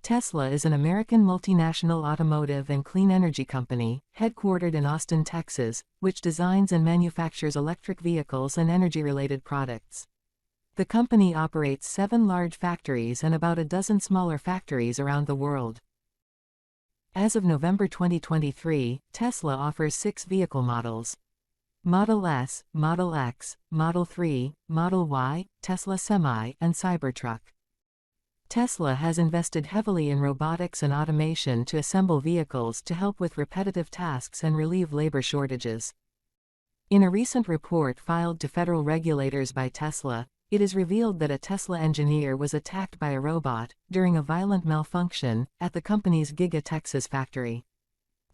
Tesla is an American multinational automotive and clean energy company, headquartered in Austin, Texas, which designs and manufactures electric vehicles and energy-related products. The company operates 7 large factories and about a dozen smaller factories around the world. As of November 2023, Tesla offers 6 vehicle models: Model S, Model X, Model 3, Model Y, Tesla Semi, and Cybertruck. Tesla has invested heavily in robotics and automation to assemble vehicles to help with repetitive tasks and relieve labor shortages. In a recent report filed to federal regulators by Tesla, it is revealed that a Tesla engineer was attacked by a robot during a violent malfunction at the company's Giga Texas factory.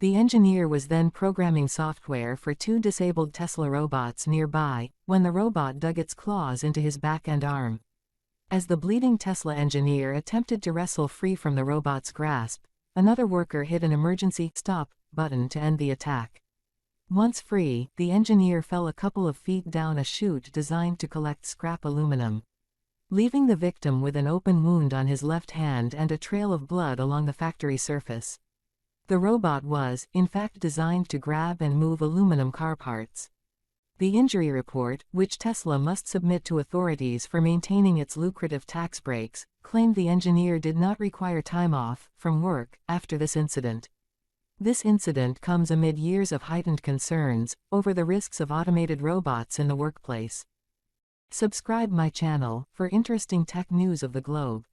The engineer was then programming software for 2 disabled Tesla robots nearby when the robot dug its claws into his back and arm. As the bleeding Tesla engineer attempted to wrestle free from the robot's grasp, another worker hit an emergency stop button to end the attack. Once free, the engineer fell a couple of feet down a chute designed to collect scrap aluminum, leaving the victim with an open wound on his left hand and a trail of blood along the factory surface. The robot was, in fact, designed to grab and move aluminum car parts. The injury report, which Tesla must submit to authorities for maintaining its lucrative tax breaks, claimed the engineer did not require time off from work after this incident. This incident comes amid years of heightened concerns over the risks of automated robots in the workplace. Subscribe my channel for interesting tech news of the globe.